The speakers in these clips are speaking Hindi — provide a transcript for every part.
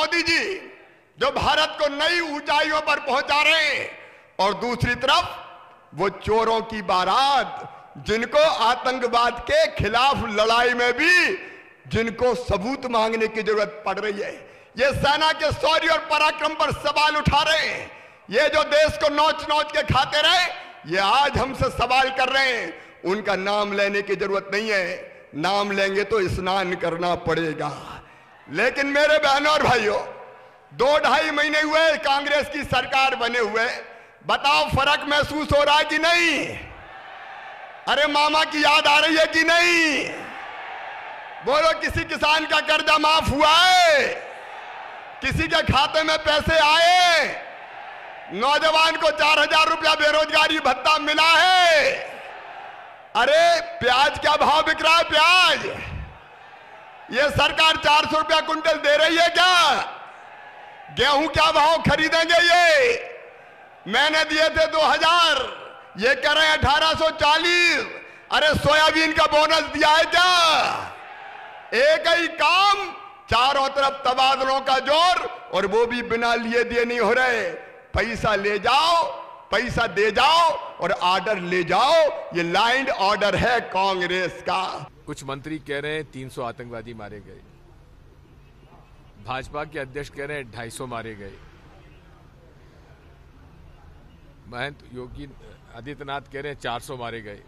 मोदी जी जो भारत को नई ऊंचाइयों पर पहुंचा रहे हैं, और दूसरी तरफ वो चोरों की बारात जिनको आतंकवाद के खिलाफ लड़ाई में भी जिनको सबूत मांगने की जरूरत पड़ रही है, ये सेना के शौर्य और पराक्रम पर सवाल उठा रहे हैं। ये जो देश को नोच नोच के खाते रहे, ये आज हमसे सवाल कर रहे हैं। उनका नाम लेने की जरूरत नहीं है, नाम लेंगे तो स्नान करना पड़ेगा। लेकिन मेरे बहनों और भाइयों, 2-2.5 महीने हुए कांग्रेस की सरकार बने हुए, बताओ फर्क महसूस हो रहा है कि नहीं? अरे मामा की याद आ रही है कि नहीं? बोलो, किसी किसान का कर्जा माफ हुआ है? किसी के खाते में पैसे आए? नौजवान को 4,000 रुपया बेरोजगारी भत्ता मिला है? अरे प्याज क्या भाव बिक रहा है? प्याज ये सरकार 400 रुपया कुंटल दे रही है क्या? गेहूं क्या भाव खरीदेंगे? ये मैंने दिए थे 2,000, ये कह रहे हैं 1,840। अरे सोयाबीन का बोनस दिया है क्या? एक ही काम, चारों तरफ तबादलों का जोर, और वो भी बिना लिए दिए नहीं हो रहे। पैसा ले जाओ, पैसा दे जाओ और ऑर्डर ले जाओ। ये लाइन ऑर्डर है कांग्रेस का। कुछ मंत्री कह रहे हैं 300 आतंकवादी मारे गए, भाजपा के अध्यक्ष कह रहे हैं 250 मारे गए, महंत योगी आदित्यनाथ कह रहे हैं 400 मारे गए,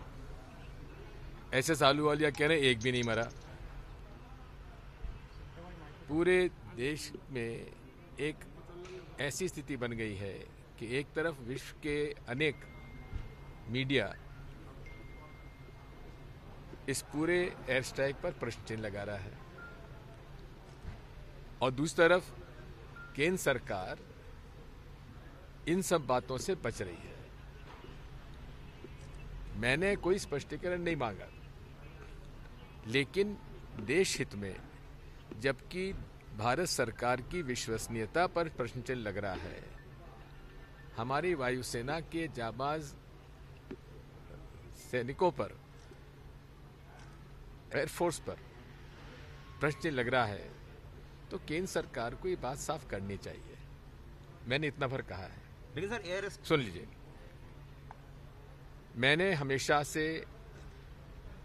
एसएस आहलूवालिया कह रहे हैं एक भी नहीं मरा। पूरे देश में एक ऐसी स्थिति बन गई है कि एक तरफ विश्व के अनेक मीडिया इस पूरे एयर स्ट्राइक पर प्रश्न चिन्ह लगा रहा है, और दूसरी तरफ केंद्र सरकार इन सब बातों से बच रही है। मैंने कोई स्पष्टीकरण नहीं मांगा, लेकिन देश हित में जबकि भारत सरकार की विश्वसनीयता पर प्रश्न चिन्ह लग रहा है, हमारी वायुसेना के जाबाज सैनिकों पर, एयरफोर्स पर प्रश्न चिन्ह लग रहा है, तो केंद्र सरकार को ये बात साफ करनी चाहिए। मैंने इतना भर कहा है। लेकिन सर सुन लीजिए, मैंने हमेशा से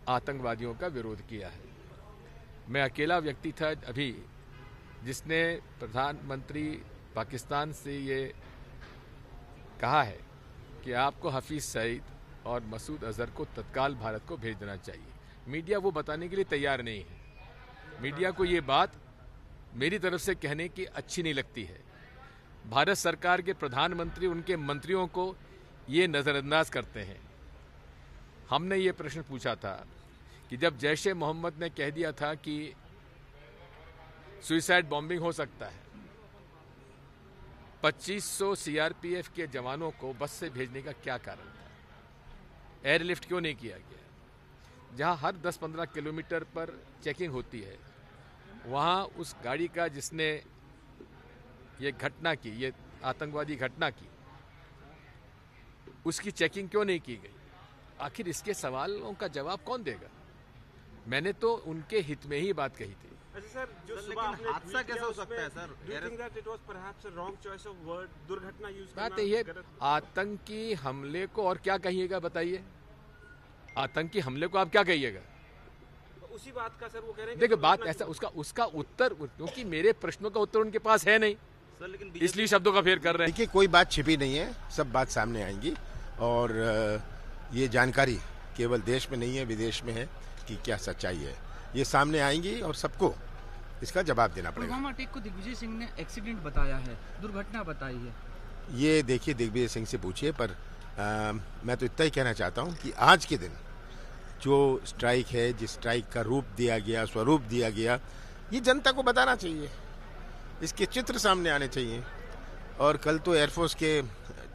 आतंकवादियों का विरोध किया है। मैं अकेला व्यक्ति था अभी जिसने प्रधानमंत्री पाकिस्तान से ये कहा है कि आपको हफीज सईद और मसूद अजहर को तत्काल भारत को भेज देना चाहिए। मीडिया वो बताने के लिए तैयार नहीं है। मीडिया को ये बात मेरी तरफ से कहने की अच्छी नहीं लगती है। भारत सरकार के प्रधानमंत्री उनके मंत्रियों को ये नज़रअंदाज करते हैं। हमने ये प्रश्न पूछा था कि जब जैश ए मोहम्मद ने कह दिया था कि सुइसाइड बॉम्बिंग हो सकता है, 2500 सीआरपीएफ के जवानों को बस से भेजने का क्या कारण था? एयरलिफ्ट क्यों नहीं किया गया? जहां हर 10-15 किलोमीटर पर चेकिंग होती है, वहां उस गाड़ी का जिसने ये घटना की, ये आतंकवादी घटना की, उसकी चेकिंग क्यों नहीं की गई? आखिर इसके सवालों का जवाब कौन देगा? मैंने तो उनके हित में ही बात कही थी। अच्छा सर, जो सुबह हादसा कैसे हो सकता है सर? दुर्घटना यूज बात ये आतंकी हमले को और क्या कहिएगा बताइए? आतंकी हमले को आप क्या कहिएगा? उसी बात का सर वो कह रहे हैं। देखिए बात ऐसा, उसका उत्तर, क्योंकि मेरे प्रश्नों का उत्तर उनके पास है नहीं, इसलिए शब्दों का फेर कर रहे हैं। देखिए, कोई बात छिपी नहीं है, सब बात सामने आएंगी, और ये जानकारी केवल देश में नहीं है, विदेश में है कि क्या सच्चाई है। ये सामने आएंगी और सबको इसका जवाब देना पड़ेगा। पुलवामा अटैक को दिग्विजय सिंह ने एक्सीडेंट बताया है, दुर्घटना बताई है। ये देखिए, दिग्विजय सिंह से पूछिए, पर मैं तो इतना ही कहना चाहता हूँ कि आज के दिन जो स्ट्राइक है, जिस स्ट्राइक का रूप दिया गया, स्वरूप दिया गया, ये जनता को बताना चाहिए, इसके चित्र सामने आने चाहिए। और कल तो एयरफोर्स के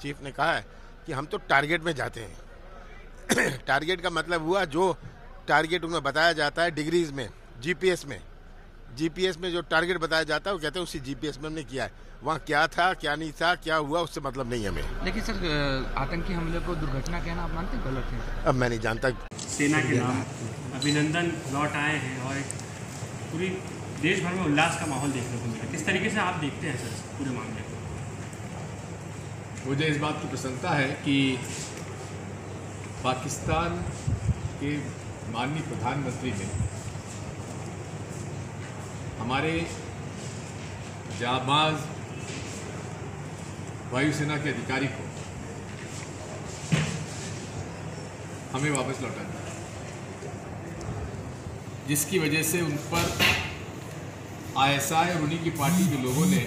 चीफ ने कहा है कि हम तो टारगेट में जाते हैं। टारगेट का मतलब हुआ जो टारगेट उन्हें बताया जाता है डिग्रीज में, जीपीएस में जो टारगेट बताया जाता है, वो कहते हैं उसी जीपीएस में हमने किया है। वहाँ क्या था, क्या नहीं था, क्या हुआ, उससे मतलब नहीं हमें। लेकिन सर, आतंकी हमले को दुर्घटना कहना आप मानते हैं गलत है? अब मैं नहीं जानता। सेना के नाम अभिनंदन लौट आए हैं और पूरी देश भर में उल्लास का माहौल देखने को मिला। किस तरीके से आप देखते हैं सर इस पूरे मामले को? मुझे इस बात की प्रसन्नता है कि पाकिस्तान के माननीय प्रधानमंत्री ने हमारे जाबाज वायुसेना के अधिकारी को हमें वापस लौटा दिया, जिसकी वजह से उन पर आईएसआई और उन्हीं की पार्टी के लोगों ने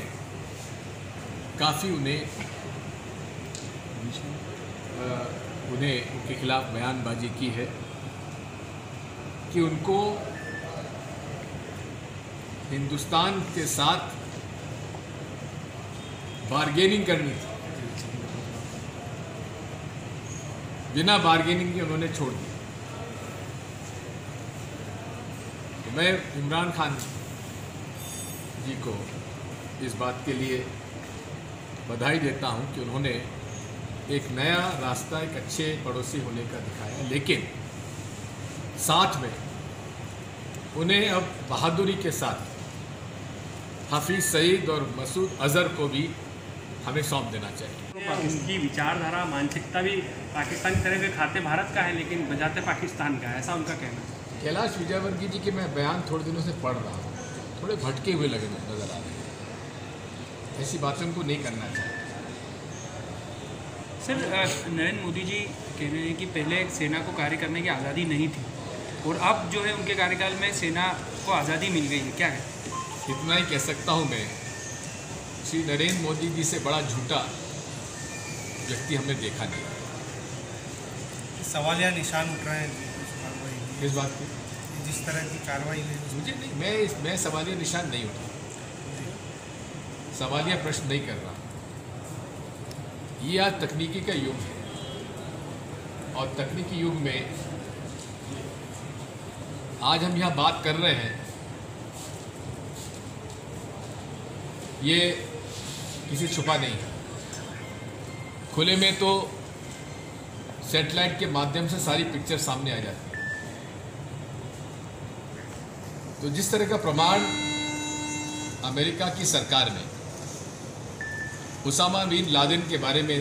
काफ़ी उनके खिलाफ बयानबाजी की है कि उनको हिंदुस्तान के साथ बार्गेनिंग करनी थी, बिना बार्गेनिंग के उन्होंने छोड़ दिया। तो मैं इमरान खान जी को इस बात के लिए बधाई देता हूं कि उन्होंने एक नया रास्ता, एक अच्छे पड़ोसी होने का दिखाया, लेकिन साथ में उन्हें अब बहादुरी के साथ हाफिज सईद और मसूद अजहर को भी हमें सौंप देना चाहिए। उनकी विचारधारा, मानसिकता भी पाकिस्तान की तरह के खाते भारत का है, लेकिन बजाते पाकिस्तान का है, ऐसा उनका कहना है। कैलाश विजयवर्गीय जी के मैं बयान थोड़े दिनों से पढ़ रहा हूँ, थोड़े भटके हुए लगे नजर आ रहे हैं। ऐसी बातें उनको नहीं करना चाहिए। सर, नरेंद्र मोदी जी कह रहे हैं कि पहले सेना को कार्य करने की आज़ादी नहीं थी और अब जो है उनके कार्यकाल में सेना को आज़ादी मिल गई है, क्या है? इतना ही कह सकता हूँ मैं, श्री नरेंद्र मोदी जी से बड़ा झूठा व्यक्ति हमने देखा नहीं। सवालिया निशान उठ रहे हैं इस कार्रवाई में। इस बात की जिस तरह की कार्रवाई हुई मुझे नहीं, मैं सवालिया निशान नहीं उठा, सवालिया प्रश्न नहीं कर रहा। ये आज तकनीकी का युग है और तकनीकी युग में आज हम यहाँ बात कर रहे हैं, ये किसी छुपा नहीं है। खुले में तो सैटेलाइट के माध्यम से सारी पिक्चर सामने आ जाती है। तो जिस तरह का प्रमाण अमेरिका की सरकार ने उसामा बिन लादेन के बारे में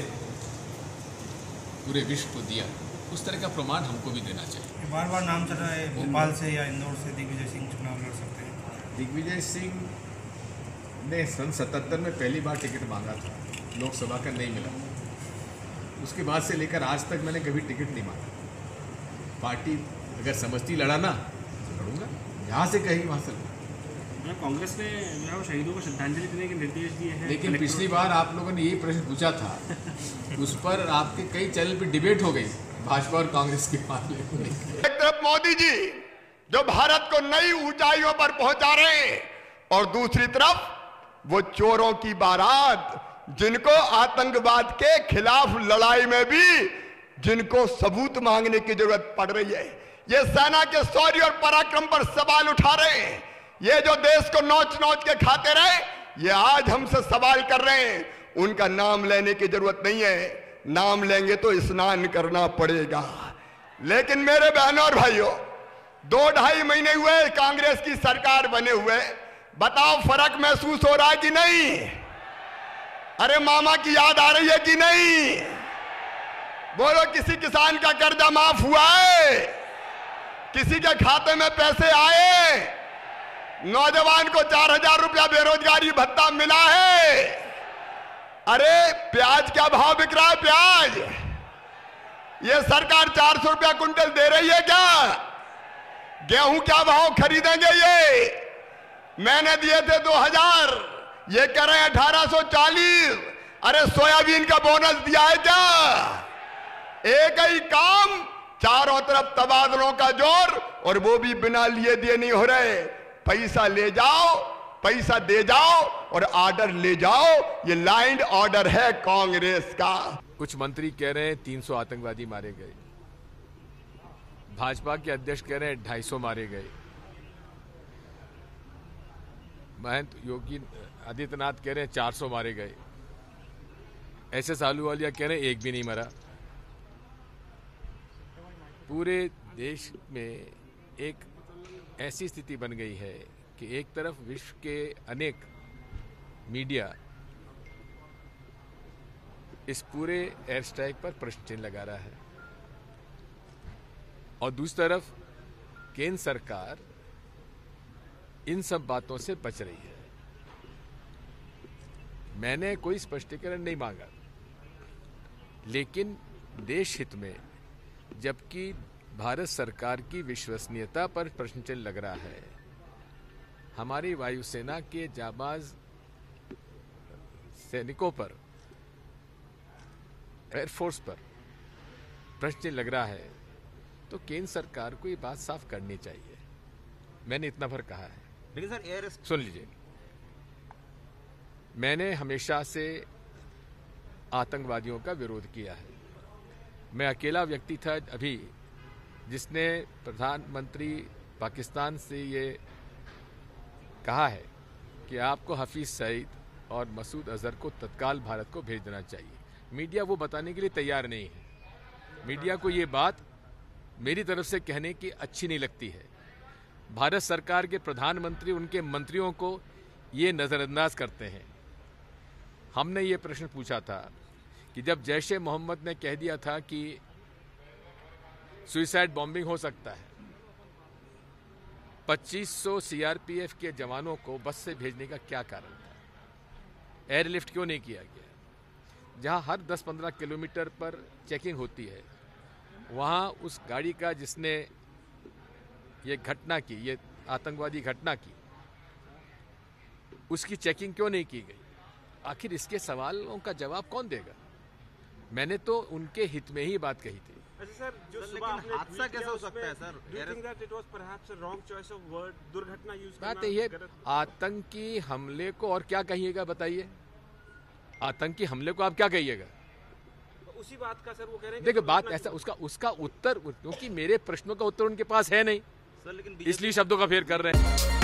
पूरे विश्व को दिया, उस तरह का प्रमाण हमको भी देना चाहिए। बार बार नाम चल रहा है भोपाल से या इंदौर से दिग्विजय सिंह चुनाव लड़ सकते हैं। दिग्विजय सिंह ने सन 77 में पहली बार टिकट मांगा था, लोकसभा का नहीं मिला। उसके बाद से लेकर आज तक मैंने कभी टिकट नहीं मांगा। पार्टी अगर समझती लड़ाना तो लड़ूंगा, यहाँ से कहीं वहाँ से। कांग्रेस ने जो शहीदों को श्रद्धांजलि देने के निर्देश दिए हैं, लेकिन पिछली बार आप लोगों ने यही प्रश्न पूछा था, उस पर आपके कई चैनल पर डिबेट हो गई भाजपा और कांग्रेस के मामले में। एक तरफ मोदी जी जो भारत को नई ऊंचाइयों पर पहुंचा रहे हैं और दूसरी तरफ वो चोरों की बारात, जिनको आतंकवाद के खिलाफ लड़ाई में भी जिनको सबूत मांगने की जरूरत पड़ रही है, ये सेना के शौर्य और पराक्रम पर सवाल उठा रहे हैं। ये जो देश को नोच नोच के खाते रहे, ये आज हमसे सवाल कर रहे हैं। उनका नाम लेने की जरूरत नहीं है, नाम लेंगे तो स्नान करना पड़ेगा। लेकिन मेरे बहनों और भाइयों, 2-2.5 महीने हुए कांग्रेस की सरकार बने हुए, बताओ फर्क महसूस हो रहा है कि नहीं? अरे मामा की याद आ रही है कि नहीं? बोलो, किसी किसान का कर्जा माफ हुआ है? किसी के खाते में पैसे आए? नौजवान को 4000 रुपया बेरोजगारी भत्ता मिला है? अरे प्याज क्या भाव बिक रहा है? प्याज ये सरकार 400 रुपया कुंटल दे रही है क्या? गेहूं क्या भाव खरीदेंगे? ये मैंने दिए थे 2000, ये कह रहे हैं 1840। अरे सोयाबीन का बोनस दिया है क्या? एक ही काम, चारों तरफ तबादलों का जोर, और वो भी बिना लिए दिए नहीं हो रहे। पैसा ले जाओ, पैसा दे जाओ और ऑर्डर ले जाओ। ये लाइन ऑर्डर है कांग्रेस का। कुछ मंत्री कह रहे हैं 300 आतंकवादी मारे गए, भाजपा के अध्यक्ष कह रहे हैं 250 मारे गए, महंत योगी आदित्यनाथ कह रहे हैं 400 मारे गए, एसएस आहलूवालिया कह रहे हैं एक भी नहीं मरा। पूरे देश में एक ऐसी स्थिति बन गई है कि एक तरफ विश्व के अनेक मीडिया इस पूरे एयर स्ट्राइक पर प्रश्न चिन्ह लगा रहा है और दूसरी तरफ केंद्र सरकार इन सब बातों से बच रही है। मैंने कोई स्पष्टीकरण नहीं मांगा, लेकिन देश हित में जबकि भारत सरकार की विश्वसनीयता पर प्रश्न चिन्ह लग रहा है, हमारी वायुसेना के जाबाज सैनिकों पर, एयरफोर्स पर प्रश्न चिन्ह लग रहा है, तो केंद्र सरकार को ये बात साफ करनी चाहिए। मैंने इतना भर कहा है। लेकिन सर एयर सुन लीजिए, मैंने हमेशा से आतंकवादियों का विरोध किया है। मैं अकेला व्यक्ति था अभी जिसने प्रधानमंत्री पाकिस्तान से ये कहा है कि आपको हफीज सईद और मसूद अजहर को तत्काल भारत को भेज देना चाहिए। मीडिया वो बताने के लिए तैयार नहीं है। मीडिया को ये बात मेरी तरफ से कहने की अच्छी नहीं लगती है। भारत सरकार के प्रधानमंत्री उनके मंत्रियों को ये नज़रअंदाज करते हैं। हमने ये प्रश्न पूछा था कि जब जैश ए मोहम्मद ने कह दिया था कि सुइसाइड बॉम्बिंग हो सकता है, 2500 सीआरपीएफ के जवानों को बस से भेजने का क्या कारण था? एयरलिफ्ट क्यों नहीं किया गया? जहां हर 10-15 किलोमीटर पर चेकिंग होती है, वहां उस गाड़ी का जिसने ये घटना की, ये आतंकवादी घटना की, उसकी चेकिंग क्यों नहीं की गई? आखिर इसके सवालों का जवाब कौन देगा? मैंने तो उनके हित में ही बात कही थी। अच्छा सर, जो सर, सुबह लेकिन आपने हादसा ट्वीट कैसे किया हो सकता है, उसमें, sir? do you think that it was perhaps a wrong choice of word, दुर्घटना यूज करना बात ये गलत? आतंकी हमले को और क्या कहिएगा बताइए? आतंकी हमले को आप क्या कहिएगा? उसी बात का सर वो कह रहे हैं कि देखिए बात दुर्घटना ऐसा, उसका उत्तर, क्योंकि मेरे प्रश्नों का उत्तर उनके पास है नहीं, सर लेकिन इसलिए शब्दों का फेर कर रहे हैं।